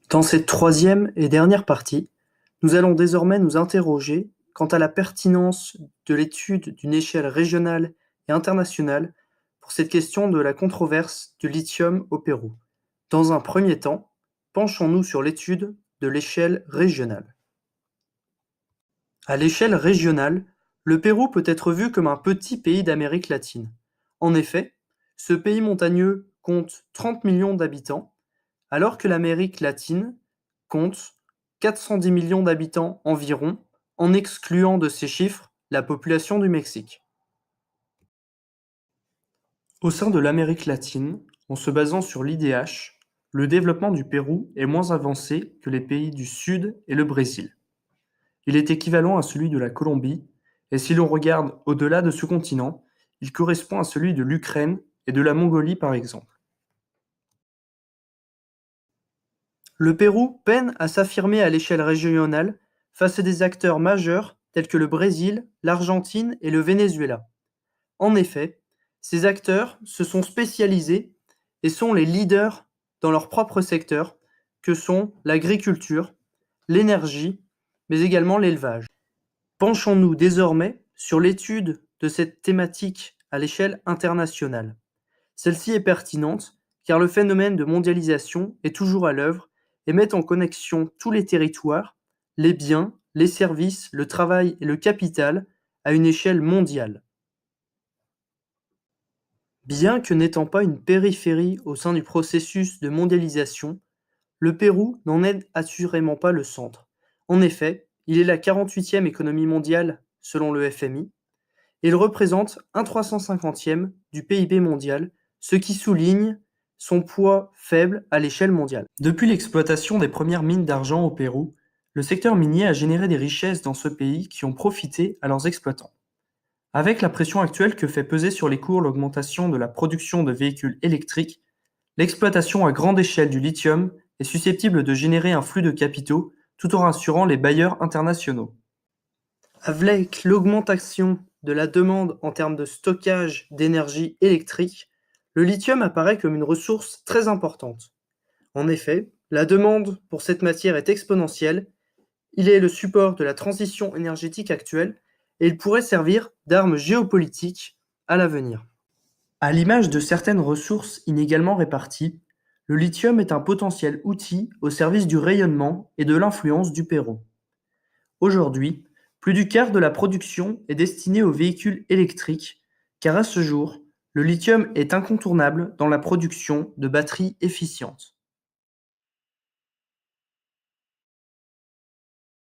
Dans cette troisième et dernière partie, nous allons désormais nous interroger quant à la pertinence de l'étude d'une échelle régionale et internationale pour cette question de la controverse du lithium au Pérou. Dans un premier temps, penchons-nous sur l'étude de l'échelle régionale. À l'échelle régionale, le Pérou peut être vu comme un petit pays d'Amérique latine. En effet, ce pays montagneux compte 30 millions d'habitants, alors que l'Amérique latine compte 410 millions d'habitants environ, en excluant de ces chiffres la population du Mexique. Au sein de l'Amérique latine, en se basant sur l'IDH, le développement du Pérou est moins avancé que les pays du Sud et le Brésil. Il est équivalent à celui de la Colombie, et si l'on regarde au-delà de ce continent, il correspond à celui de l'Ukraine et de la Mongolie par exemple. Le Pérou peine à s'affirmer à l'échelle régionale face à des acteurs majeurs tels que le Brésil, l'Argentine et le Venezuela. En effet, ces acteurs se sont spécialisés et sont les leaders dans leur propre secteur, que sont l'agriculture, l'énergie, mais également l'élevage. Penchons-nous désormais sur l'étude de cette thématique à l'échelle internationale. Celle-ci est pertinente car le phénomène de mondialisation est toujours à l'œuvre et met en connexion tous les territoires, les biens, les services, le travail et le capital à une échelle mondiale. Bien que n'étant pas une périphérie au sein du processus de mondialisation, le Pérou n'en est assurément pas le centre. En effet, il est la 48e économie mondiale selon le FMI, et il représente un 350e du PIB mondial, ce qui souligne son poids faible à l'échelle mondiale. Depuis l'exploitation des premières mines d'argent au Pérou, le secteur minier a généré des richesses dans ce pays qui ont profité à leurs exploitants. Avec la pression actuelle que fait peser sur les cours l'augmentation de la production de véhicules électriques, l'exploitation à grande échelle du lithium est susceptible de générer un flux de capitaux tout en rassurant les bailleurs internationaux. Avec l'augmentation de la demande en termes de stockage d'énergie électrique, le lithium apparaît comme une ressource très importante. En effet, la demande pour cette matière est exponentielle, il est le support de la transition énergétique actuelle et il pourrait servir d'arme géopolitique à l'avenir. À l'image de certaines ressources inégalement réparties, le lithium est un potentiel outil au service du rayonnement et de l'influence du Pérou. Aujourd'hui, plus du quart de la production est destinée aux véhicules électriques, car à ce jour, le lithium est incontournable dans la production de batteries efficientes.